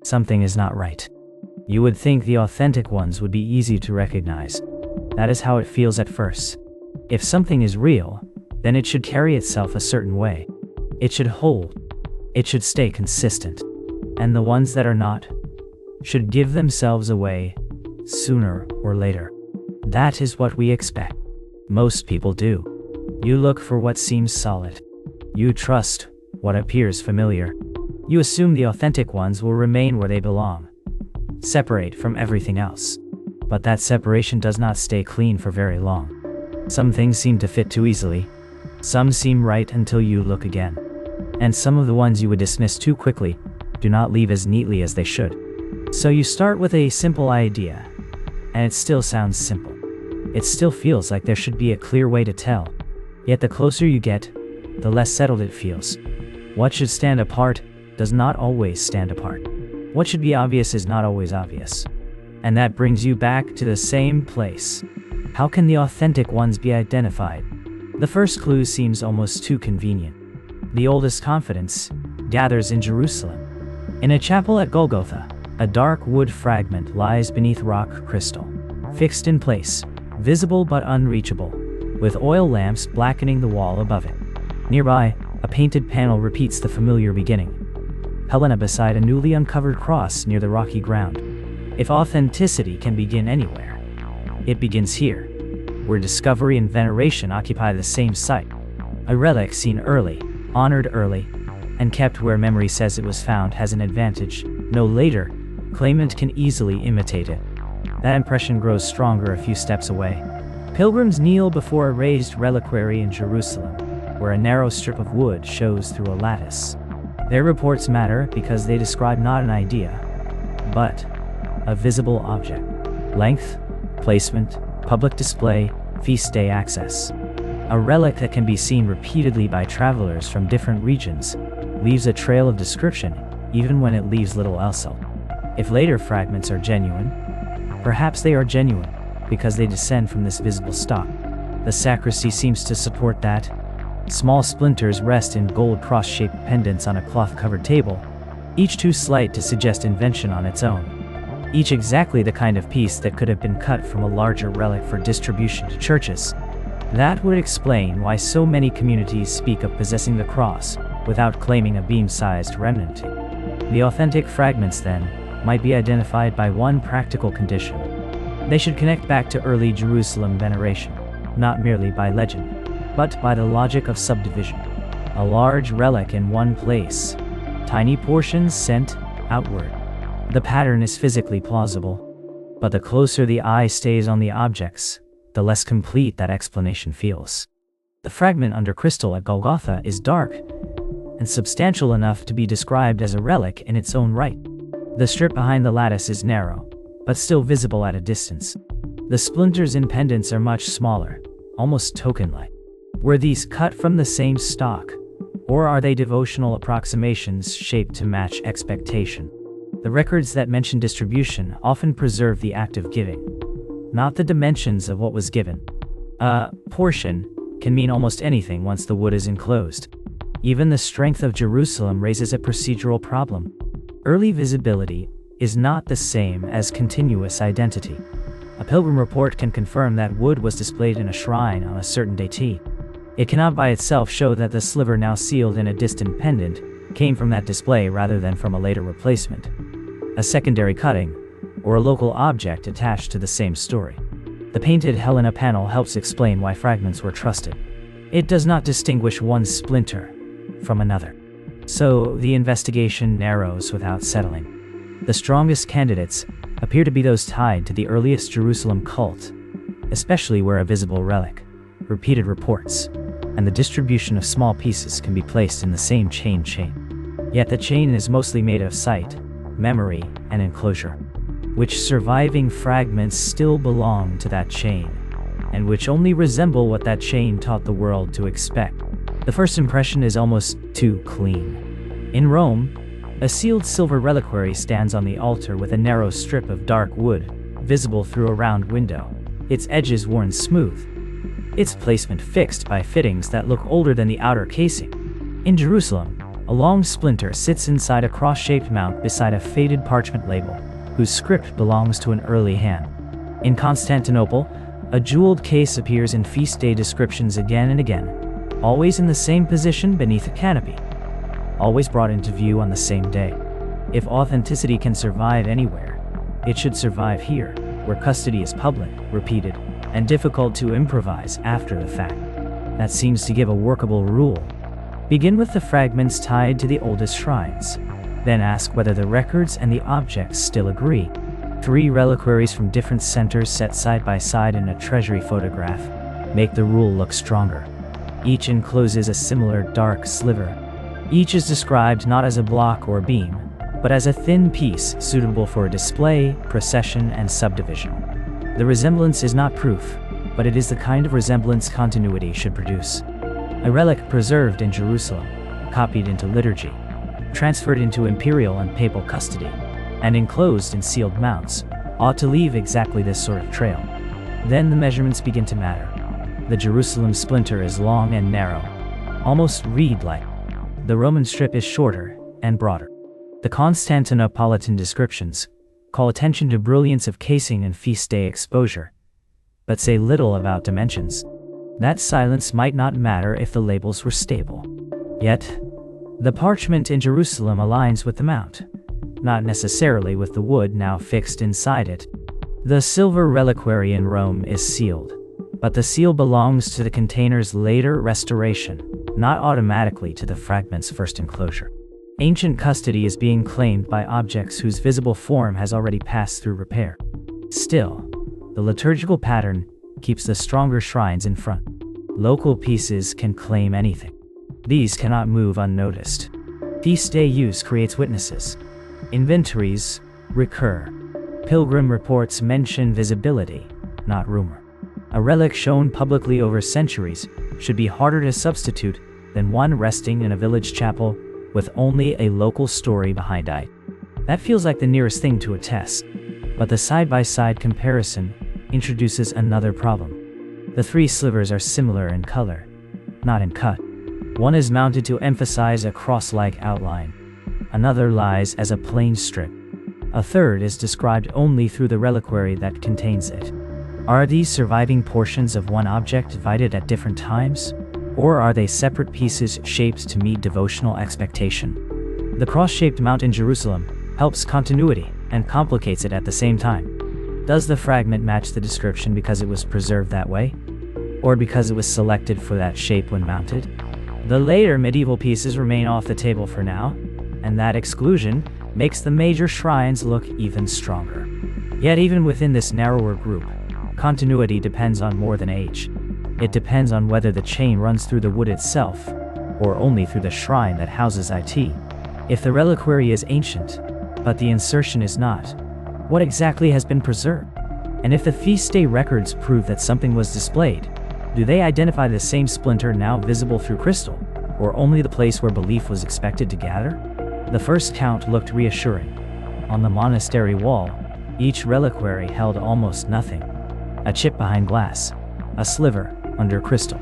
Something is not right. You would think the authentic ones would be easy to recognize. That is how it feels at first. If something is real, then it should carry itself a certain way. It should hold. It should stay consistent. And the ones that are not should give themselves away sooner or later. That is what we expect. Most people do. You look for what seems solid. You trust what appears familiar. You assume the authentic ones will remain where they belong, separate from everything else. But that separation does not stay clean for very long. Some things seem to fit too easily. Some seem right until you look again. And some of the ones you would dismiss too quickly do not leave as neatly as they should. So you start with a simple idea, and it still sounds simple. It still feels like there should be a clear way to tell. Yet the closer you get, the less settled it feels. What should stand apart does not always stand apart. What should be obvious is not always obvious. And that brings you back to the same place. How can the authentic ones be identified? The first clue seems almost too convenient. The oldest confidence gathers in Jerusalem. In a chapel at Golgotha, a dark wood fragment lies beneath rock crystal, fixed in place, visible but unreachable, with oil lamps blackening the wall above it. Nearby, a painted panel repeats the familiar beginning. Helena beside a newly uncovered cross near the rocky ground. If authenticity can begin anywhere, it begins here, where discovery and veneration occupy the same site. A relic seen early, honored early, and kept where memory says it was found has an advantage. No later, claimant can easily imitate it. That impression grows stronger a few steps away. Pilgrims kneel before a raised reliquary in Jerusalem, where a narrow strip of wood shows through a lattice. Their reports matter because they describe not an idea, but a visible object. Length, placement, public display, feast day access. A relic that can be seen repeatedly by travelers from different regions leaves a trail of description even when it leaves little else out. If later fragments are genuine, perhaps they are genuine because they descend from this visible stock. The sacristy seems to support that. Small splinters rest in gold cross-shaped pendants on a cloth-covered table, each too slight to suggest invention on its own. Each exactly the kind of piece that could have been cut from a larger relic for distribution to churches. That would explain why so many communities speak of possessing the cross without claiming a beam-sized remnant. The authentic fragments, then, might be identified by one practical condition. They should connect back to early Jerusalem veneration, not merely by legend, but by the logic of subdivision. A large relic in one place, tiny portions sent outward. The pattern is physically plausible, but the closer the eye stays on the objects, the less complete that explanation feels. The fragment under crystal at Golgotha is dark and substantial enough to be described as a relic in its own right. The strip behind the lattice is narrow, but still visible at a distance. The splinters and pendants are much smaller, almost token-like. Were these cut from the same stock, or are they devotional approximations shaped to match expectation? The records that mention distribution often preserve the act of giving, not the dimensions of what was given. A portion can mean almost anything once the wood is enclosed. Even the strength of Jerusalem raises a procedural problem. Early visibility is not the same as continuous identity. A pilgrim report can confirm that wood was displayed in a shrine on a certain deity. It cannot by itself show that the sliver now sealed in a distant pendant came from that display rather than from a later replacement, a secondary cutting, or a local object attached to the same story. The painted Helena panel helps explain why fragments were trusted. It does not distinguish one splinter from another. So the investigation narrows without settling. The strongest candidates appear to be those tied to the earliest Jerusalem cult, especially where a visible relic, repeated reports, and the distribution of small pieces can be placed in the same chain. Yet the chain is mostly made of sight, memory, and enclosure. Which surviving fragments still belong to that chain, and which only resemble what that chain taught the world to expect. The first impression is almost too clean. In Rome, a sealed silver reliquary stands on the altar with a narrow strip of dark wood, visible through a round window, its edges worn smooth, its placement fixed by fittings that look older than the outer casing. In Jerusalem, A long splinter sits inside a cross-shaped mount beside a faded parchment label, whose script belongs to an early hand. In Constantinople, a jeweled case appears in feast day descriptions again and again, always in the same position beneath a canopy, always brought into view on the same day. If authenticity can survive anywhere, it should survive here, where custody is public, repeated, and difficult to improvise after the fact. That seems to give a workable rule. Begin with the fragments tied to the oldest shrines. Then ask whether the records and the objects still agree. 3 reliquaries from different centers set side by side in a treasury photograph make the rule look stronger. Each encloses a similar dark sliver. Each is described not as a block or beam, but as a thin piece suitable for a display, procession, and subdivision. The resemblance is not proof, but it is the kind of resemblance continuity should produce. A relic preserved in Jerusalem, copied into liturgy, transferred into imperial and papal custody, and enclosed in sealed mounts, ought to leave exactly this sort of trail. Then the measurements begin to matter. The Jerusalem splinter is long and narrow, almost reed-like. The Roman strip is shorter and broader. The Constantinopolitan descriptions call attention to brilliance of casing and feast day exposure, but say little about dimensions. That silence might not matter if the labels were stable. Yet, the parchment in Jerusalem aligns with the mount, not necessarily with the wood now fixed inside it. The silver reliquary in Rome is sealed, but the seal belongs to the container's later restoration, not automatically to the fragment's first enclosure. Ancient custody is being claimed by objects whose visible form has already passed through repair. Still, the liturgical pattern keeps the stronger shrines in front. Local pieces can claim anything. These cannot move unnoticed. Feast day use creates witnesses. Inventories recur. Pilgrim reports mention visibility, not rumor. A relic shown publicly over centuries should be harder to substitute than one resting in a village chapel with only a local story behind it. That feels like the nearest thing to a test. But the side-by-side comparison introduces another problem. The 3 slivers are similar in color, not in cut. One is mounted to emphasize a cross-like outline. Another lies as a plain strip. A third is described only through the reliquary that contains it. Are these surviving portions of one object divided at different times? Or are they separate pieces shaped to meet devotional expectation? The cross-shaped mount in Jerusalem helps continuity and complicates it at the same time. Does the fragment match the description because it was preserved that way? Or because it was selected for that shape when mounted? The later medieval pieces remain off the table for now, and that exclusion makes the major shrines look even stronger. Yet even within this narrower group, continuity depends on more than age. It depends on whether the chain runs through the wood itself, or only through the shrine that houses it. If the reliquary is ancient, but the insertion is not, what exactly has been preserved? And if the feast day records prove that something was displayed, do they identify the same splinter now visible through crystal, or only the place where belief was expected to gather? The first count looked reassuring. On the monastery wall, each reliquary held almost nothing. A chip behind glass, a sliver under crystal,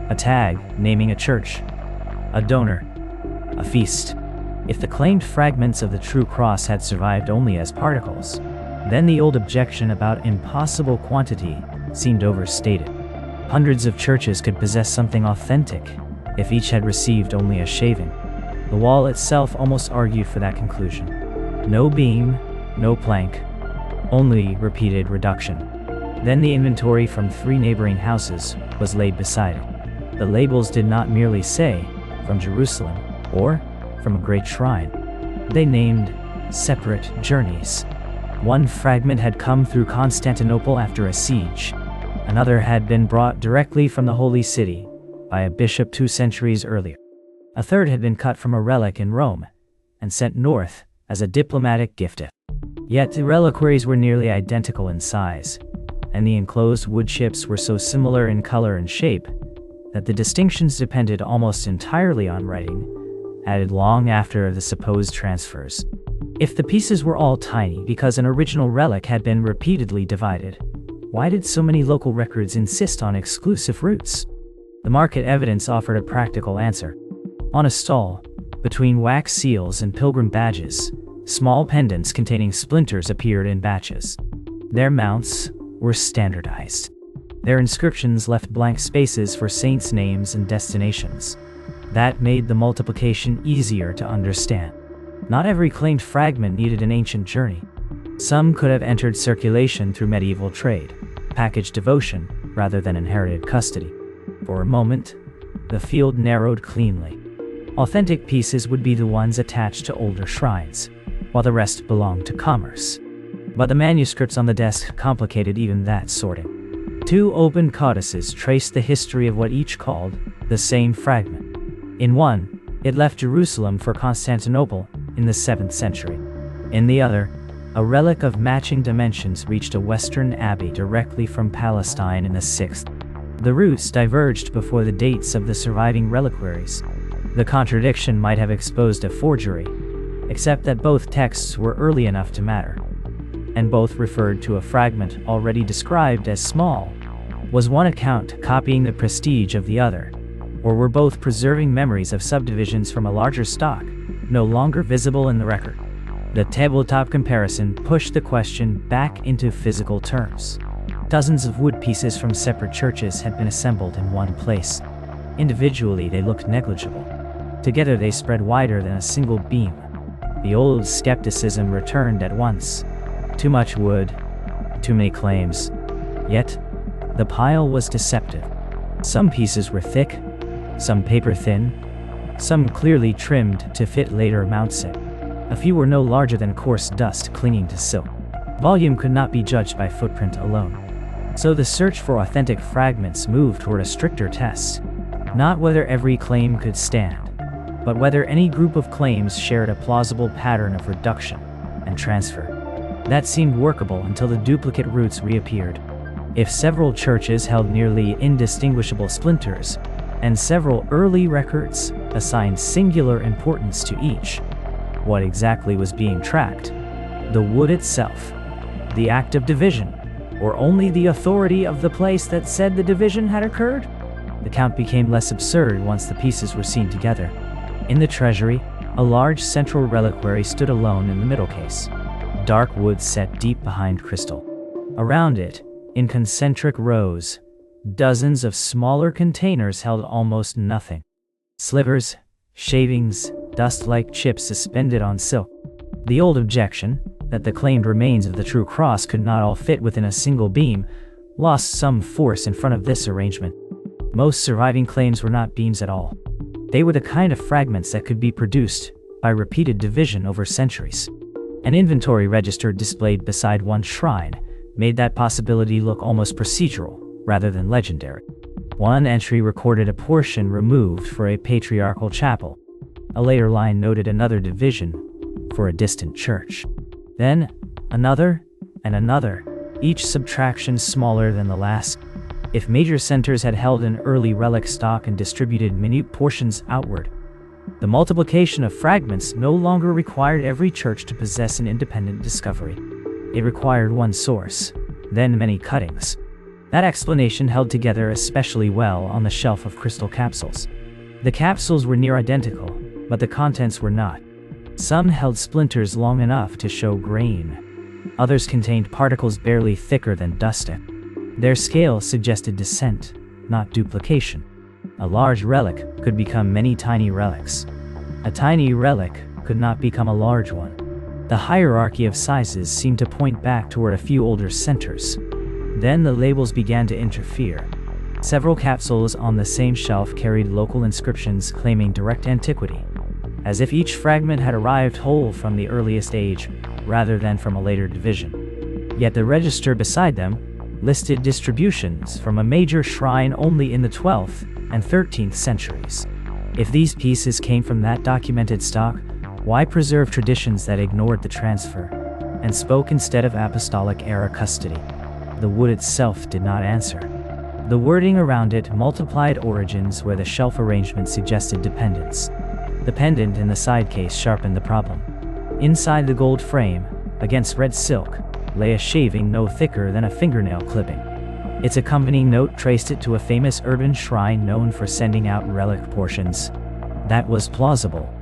a tag naming a church, a donor, a feast. If the claimed fragments of the true cross had survived only as particles, then the old objection about impossible quantity seemed overstated. Hundreds of churches could possess something authentic if each had received only a shaving. The wall itself almost argued for that conclusion. No beam, no plank, only repeated reduction. Then the inventory from 3 neighboring houses was laid beside it. The labels did not merely say, from Jerusalem, or from a great shrine. They named separate journeys. One fragment had come through Constantinople after a siege. Another had been brought directly from the Holy City by a bishop 2 centuries earlier. A third had been cut from a relic in Rome and sent north as a diplomatic gift. Yet the reliquaries were nearly identical in size, and the enclosed wood chips were so similar in color and shape that the distinctions depended almost entirely on writing, added long after the supposed transfers. If the pieces were all tiny because an original relic had been repeatedly divided, why did so many local records insist on exclusive roots? The market evidence offered a practical answer. On a stall, Between wax seals and pilgrim badges, small pendants containing splinters appeared in batches. Their mounts were standardized. Their inscriptions left blank spaces for saints' names and destinations. That made the multiplication easier to understand. Not every claimed fragment needed an ancient journey. Some could have entered circulation through medieval trade, packaged devotion rather than inherited custody. For a moment, the field narrowed cleanly. Authentic pieces would be the ones attached to older shrines, while the rest belonged to commerce. But the manuscripts on the desk complicated even that sorting. Two open codices traced the history of what each called the same fragment. In one, it left Jerusalem for Constantinople in the 7th century. In the other, a relic of matching dimensions reached a western abbey directly from Palestine in the 6th. The routes diverged before the dates of the surviving reliquaries. The contradiction might have exposed a forgery, except that both texts were early enough to matter, and both referred to a fragment already described as small. Was one account copying the prestige of the other, or were both preserving memories of subdivisions from a larger stock, no longer visible in the record? The tabletop comparison pushed the question back into physical terms. Dozens of wood pieces from separate churches had been assembled in one place. Individually, they looked negligible. Together, they spread wider than a single beam. The old skepticism returned at once. Too much wood, too many claims. Yet, the pile was deceptive. Some pieces were thick, some paper-thin, some clearly trimmed to fit later mount set. A few were no larger than coarse dust clinging to silk. Volume could not be judged by footprint alone. So the search for authentic fragments moved toward a stricter test. Not whether every claim could stand, but whether any group of claims shared a plausible pattern of reduction and transfer. That seemed workable until the duplicate roots reappeared. If several churches held nearly indistinguishable splinters, and several early records assigned singular importance to each, what exactly was being tracked? The wood itself, the act of division, or only the authority of the place that said the division had occurred? The count became less absurd once the pieces were seen together. In the treasury, a large central reliquary stood alone in the middle case. Dark wood set deep behind crystal. Around it, in concentric rows, dozens of smaller containers held almost nothing. Slivers, shavings, dust-like chips suspended on silk. The old objection, that the claimed remains of the true cross could not all fit within a single beam, lost some force in front of this arrangement. Most surviving claims were not beams at all. They were the kind of fragments that could be produced by repeated division over centuries. An inventory register displayed beside one shrine made that possibility look almost procedural rather than legendary. One entry recorded a portion removed for a patriarchal chapel. A later line noted another division for a distant church. Then, another and another, each subtraction smaller than the last. If major centers had held an early relic stock and distributed minute portions outward, the multiplication of fragments no longer required every church to possess an independent discovery. It required one source, then many cuttings. That explanation held together especially well on the shelf of crystal capsules. The capsules were near identical, but the contents were not. Some held splinters long enough to show grain. Others contained particles barely thicker than dust. Their scale suggested descent, not duplication. A large relic could become many tiny relics. A tiny relic could not become a large one. The hierarchy of sizes seemed to point back toward a few older centers. Then the labels began to interfere. Several capsules on the same shelf carried local inscriptions claiming direct antiquity, as if each fragment had arrived whole from the earliest age, rather than from a later division. Yet the register beside them listed distributions from a major shrine only in the 12th and 13th centuries. If these pieces came from that documented stock, why preserve traditions that ignored the transfer and spoke instead of apostolic-era custody? The wood itself did not answer. The wording around it multiplied origins where the shelf arrangement suggested dependence. The pendant in the side case sharpened the problem. Inside the gold frame, against red silk, lay a shaving no thicker than a fingernail clipping. Its accompanying note traced it to a famous urban shrine known for sending out relic portions. That was plausible.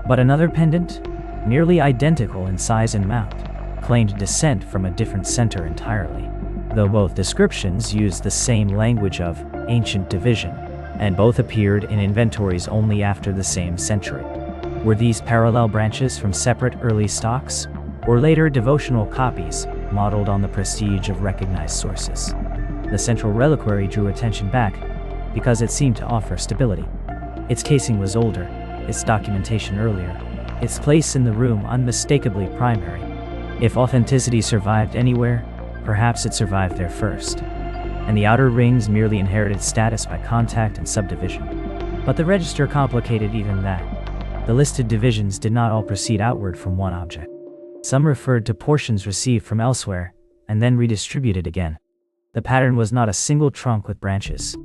But another pendant, nearly identical in size and mount, claimed descent from a different center entirely, though both descriptions used the same language of ancient division, and both appeared in inventories only after the same century. Were these parallel branches from separate early stocks, or later devotional copies modeled on the prestige of recognized sources? The central reliquary drew attention back because it seemed to offer stability. Its casing was older, its documentation earlier, its place in the room unmistakably primary. If authenticity survived anywhere, perhaps it survived there first, and the outer rings merely inherited status by contact and subdivision. But the register complicated even that. The listed divisions did not all proceed outward from one object. Some referred to portions received from elsewhere, and then redistributed again. The pattern was not a single trunk with branches.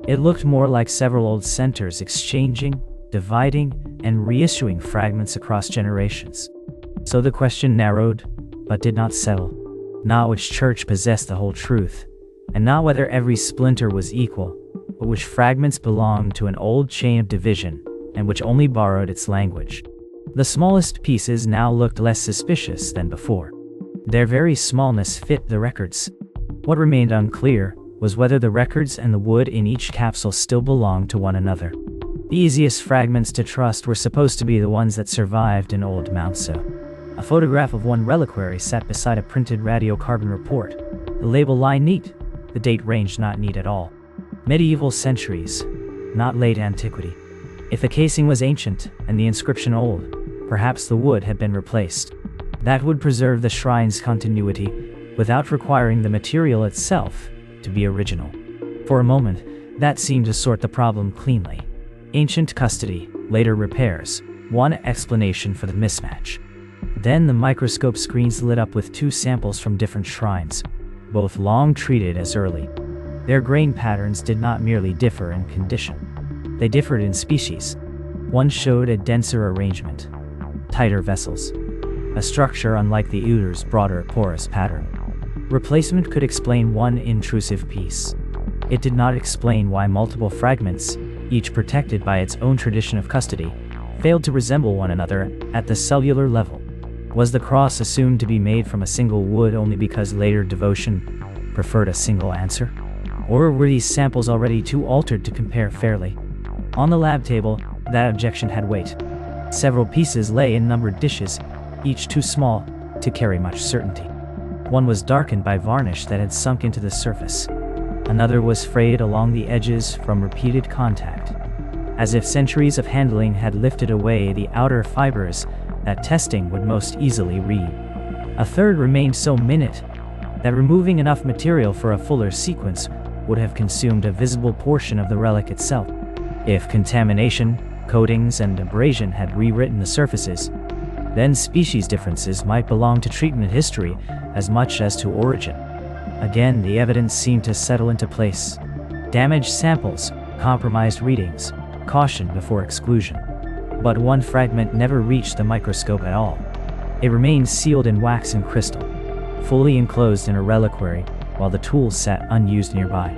It looked more like several old centers exchanging, dividing, and reissuing fragments across generations. So the question narrowed, but did not settle. Not which church possessed the whole truth, and not whether every splinter was equal, but which fragments belonged to an old chain of division, and which only borrowed its language. The smallest pieces now looked less suspicious than before. Their very smallness fit the records. What remained unclear was whether the records and the wood in each capsule still belonged to one another. The easiest fragments to trust were supposed to be the ones that survived in old mounts. A photograph of one reliquary sat beside a printed radiocarbon report. The label line neat, the date range not neat at all. Medieval centuries, not late antiquity. If the casing was ancient and the inscription old, perhaps the wood had been replaced. That would preserve the shrine's continuity without requiring the material itself to be original. For a moment, that seemed to sort the problem cleanly. Ancient custody, later repairs, one explanation for the mismatch. Then the microscope screens lit up with two samples from different shrines, both long treated as early. Their grain patterns did not merely differ in condition. They differed in species. One showed a denser arrangement, tighter vessels, a structure unlike the Uter's broader porous pattern. Replacement could explain one intrusive piece. It did not explain why multiple fragments, each protected by its own tradition of custody, failed to resemble one another at the cellular level. Was the cross assumed to be made from a single wood only because later devotion preferred a single answer? Or were these samples already too altered to compare fairly? On the lab table, that objection had weight. Several pieces lay in numbered dishes, each too small to carry much certainty. One was darkened by varnish that had sunk into the surface. Another was frayed along the edges from repeated contact, as if centuries of handling had lifted away the outer fibers that testing would most easily read. A third remained so minute that removing enough material for a fuller sequence would have consumed a visible portion of the relic itself. If contamination, coatings, and abrasion had rewritten the surfaces, then species differences might belong to treatment history as much as to origin. Again, the evidence seemed to settle into place. Damaged samples, compromised readings, caution before exclusion. But one fragment never reached the microscope at all. It remained sealed in wax and crystal, fully enclosed in a reliquary, while the tools sat unused nearby.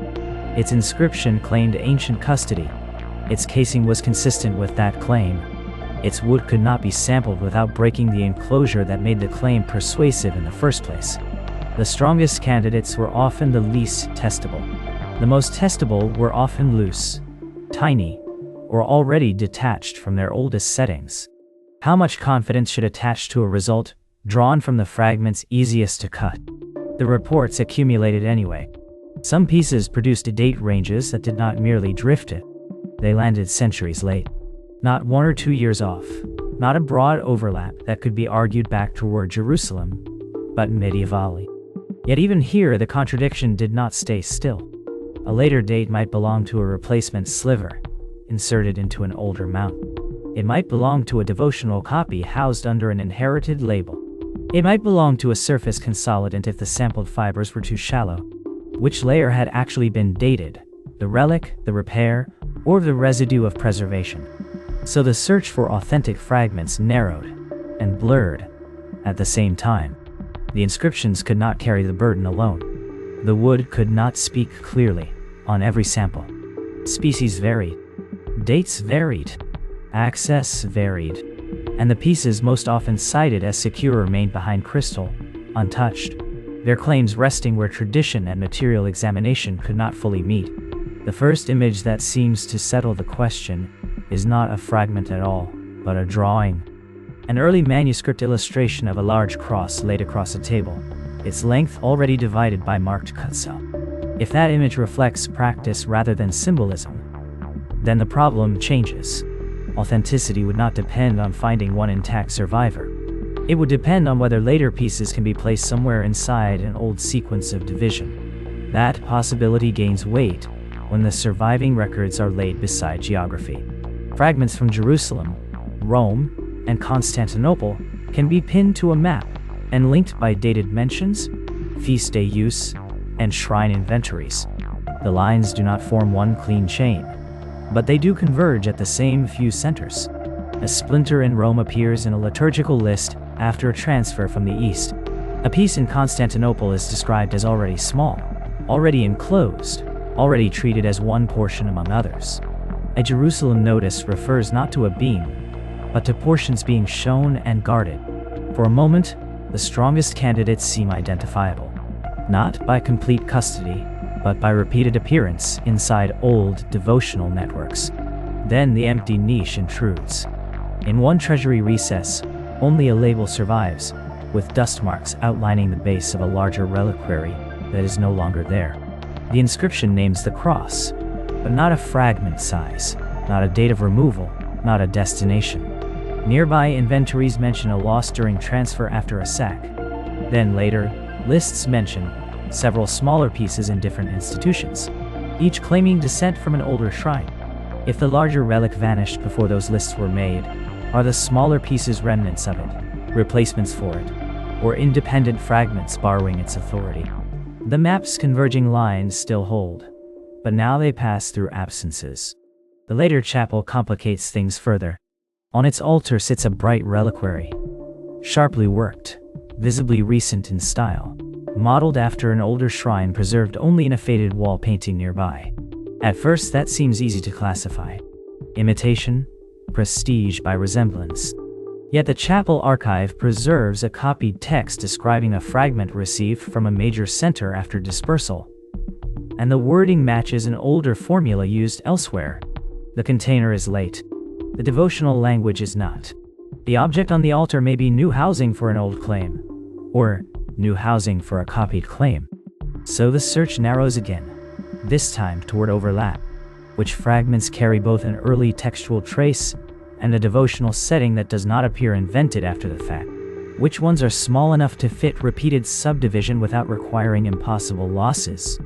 Its inscription claimed ancient custody. Its casing was consistent with that claim. Its wood could not be sampled without breaking the enclosure that made the claim persuasive in the first place. The strongest candidates were often the least testable. The most testable were often loose, tiny, or already detached from their oldest settings. How much confidence should attach to a result drawn from the fragments easiest to cut? The reports accumulated anyway. Some pieces produced date ranges that did not merely drift it. They landed centuries late. Not 1 or 2 years off. Not a broad overlap that could be argued back toward Jerusalem, but medievally. Yet even here the contradiction did not stay still. A later date might belong to a replacement sliver, inserted into an older mount. It might belong to a devotional copy housed under an inherited label. It might belong to a surface consolidant if the sampled fibers were too shallow. Which layer had actually been dated? The relic, the repair, or the residue of preservation? So the search for authentic fragments narrowed and blurred at the same time. The inscriptions could not carry the burden alone. The wood could not speak clearly on every sample. Species varied. Dates varied. Access varied. and the pieces most often cited as secure remained behind crystal, untouched, their claims resting where tradition and material examination could not fully meet. The first image that seems to settle the question is not a fragment at all, but a drawing. An early manuscript illustration of a large cross laid across a table, its length already divided by marked cuts. If that image reflects practice rather than symbolism, then the problem changes. Authenticity would not depend on finding one intact survivor. It would depend on whether later pieces can be placed somewhere inside an old sequence of division. That possibility gains weight when the surviving records are laid beside geography. Fragments from Jerusalem, Rome, and Constantinople can be pinned to a map and linked by dated mentions, feast day use, and shrine inventories. The lines do not form one clean chain, but they do converge at the same few centers. A splinter in Rome appears in a liturgical list after a transfer from the east. A piece in Constantinople is described as already small, already enclosed, already treated as one portion among others. A Jerusalem notice refers not to a beam, but to portions being shown and guarded. For a moment, the strongest candidates seem identifiable, not by complete custody, but by repeated appearance inside old devotional networks. Then the empty niche intrudes. In one treasury recess, only a label survives, with dust marks outlining the base of a larger reliquary that is no longer there. The inscription names the cross, but not a fragment size, not a date of removal, not a destination. Nearby inventories mention a loss during transfer after a sack. Then later, lists mention several smaller pieces in different institutions, each claiming descent from an older shrine. If the larger relic vanished before those lists were made, are the smaller pieces remnants of it, replacements for it, or independent fragments borrowing its authority? The map's converging lines still hold, but now they pass through absences. The later chapel complicates things further. On its altar sits a bright reliquary, sharply worked, visibly recent in style, modeled after an older shrine preserved only in a faded wall painting nearby. At first, that seems easy to classify. Imitation, prestige by resemblance. Yet the chapel archive preserves a copied text describing a fragment received from a major center after dispersal, and the wording matches an older formula used elsewhere. The container is late. The devotional language is not. The object on the altar may be new housing for an old claim, or new housing for a copied claim. So the search narrows again, this time toward overlap. Which fragments carry both an early textual trace and a devotional setting that does not appear invented after the fact? Which ones are small enough to fit repeated subdivision without requiring impossible losses?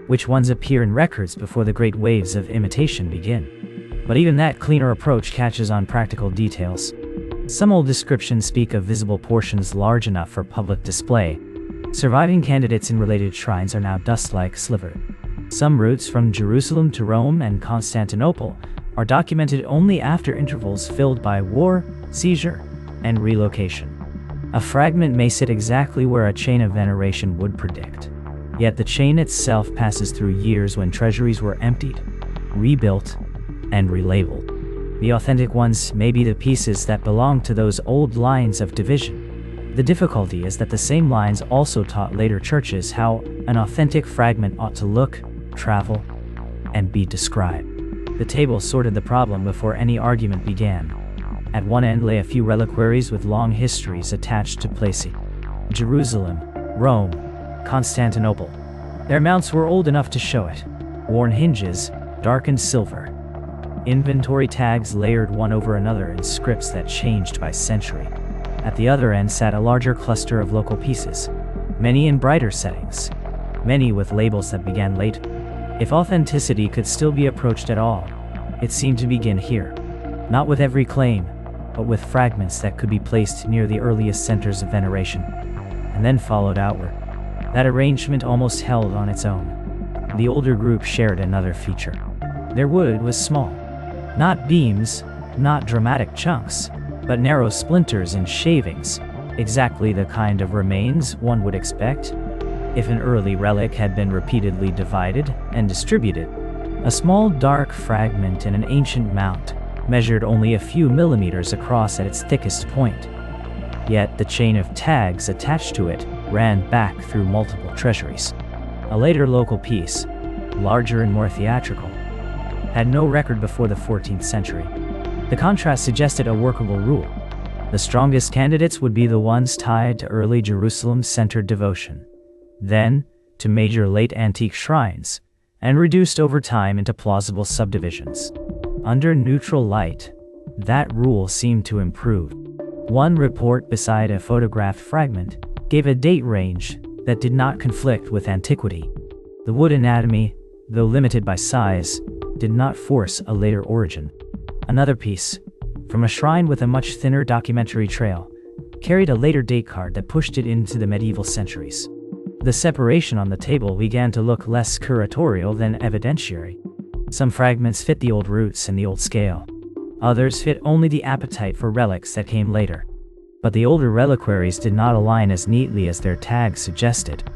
Which ones appear in records before the great waves of imitation begin? But even that cleaner approach catches on practical details. Some old descriptions speak of visible portions large enough for public display. Surviving candidates in related shrines are now dust-like slivered. Some routes from Jerusalem to Rome and Constantinople are documented only after intervals filled by war, seizure, and relocation. A fragment may sit exactly where a chain of veneration would predict. Yet the chain itself passes through years when treasuries were emptied, rebuilt, and relabeled. The authentic ones may be the pieces that belong to those old lines of division. The difficulty is that the same lines also taught later churches how an authentic fragment ought to look, travel, and be described. The table sorted the problem before any argument began. At one end lay a few reliquaries with long histories attached to places: Jerusalem, Rome, Constantinople. Their mounts were old enough to show it. Worn hinges, darkened silver. Inventory tags layered one over another in scripts that changed by century. At the other end sat a larger cluster of local pieces, many in brighter settings, many with labels that began late. If authenticity could still be approached at all, it seemed to begin here. Not with every claim, but with fragments that could be placed near the earliest centers of veneration, and then followed outward. That arrangement almost held on its own. The older group shared another feature. Their wood was small. Not beams, not dramatic chunks, but narrow splinters and shavings, exactly the kind of remains one would expect if an early relic had been repeatedly divided and distributed. A small dark fragment in an ancient mount measured only a few millimeters across at its thickest point. Yet the chain of tags attached to it ran back through multiple treasuries. A later local piece, larger and more theatrical, had no record before the 14th century. The contrast suggested a workable rule. The strongest candidates would be the ones tied to early Jerusalem-centered devotion, then to major late antique shrines, and reduced over time into plausible subdivisions. Under neutral light, that rule seemed to improve. One report beside a photographed fragment gave a date range that did not conflict with antiquity. The wood anatomy, though limited by size, did not force a later origin. Another piece, from a shrine with a much thinner documentary trail, carried a later date card that pushed it into the medieval centuries. The separation on the table began to look less curatorial than evidentiary. Some fragments fit the old roots and the old scale. Others fit only the appetite for relics that came later. But the older reliquaries did not align as neatly as their tags suggested.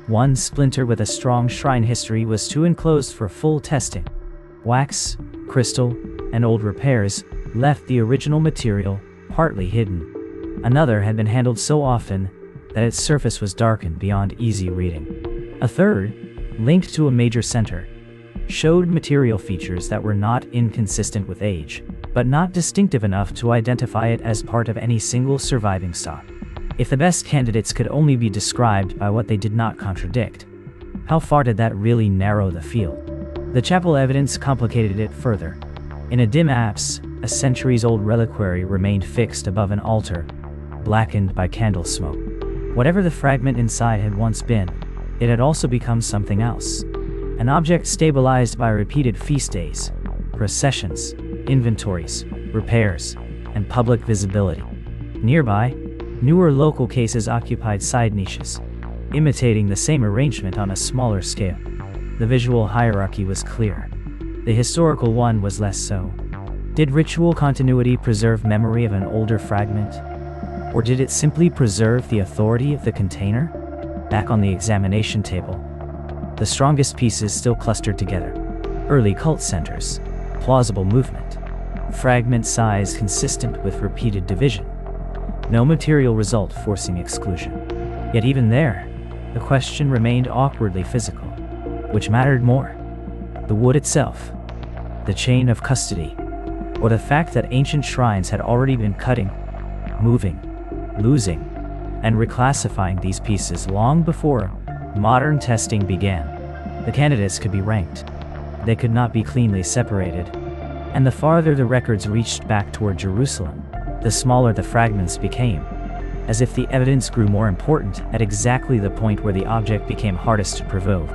One splinter with a strong shrine history was too enclosed for full testing. Wax, crystal, and old repairs left the original material partly hidden. Another had been handled so often that its surface was darkened beyond easy reading. A third, linked to a major center, showed material features that were not inconsistent with age, but not distinctive enough to identify it as part of any single surviving stock. If the best candidates could only be described by what they did not contradict, how far did that really narrow the field? The chapel evidence complicated it further. In a dim apse, a centuries-old reliquary remained fixed above an altar, blackened by candle smoke. Whatever the fragment inside had once been, it had also become something else. An object stabilized by repeated feast days, processions, inventories, repairs, and public visibility. Nearby, newer local cases occupied side niches, imitating the same arrangement on a smaller scale. The visual hierarchy was clear. The historical one was less so. Did ritual continuity preserve memory of an older fragment? Or did it simply preserve the authority of the container? Back on the examination table, the strongest pieces still clustered together. Early cult centers, plausible movement, fragment size consistent with repeated division. No material result forcing exclusion. Yet even there, the question remained awkwardly physical. Which mattered more? The wood itself, the chain of custody, or the fact that ancient shrines had already been cutting, moving, losing, and reclassifying these pieces long before modern testing began. The candidates could be ranked. They could not be cleanly separated. And the farther the records reached back toward Jerusalem, the smaller the fragments became, as if the evidence grew more important at exactly the point where the object became hardest to prove.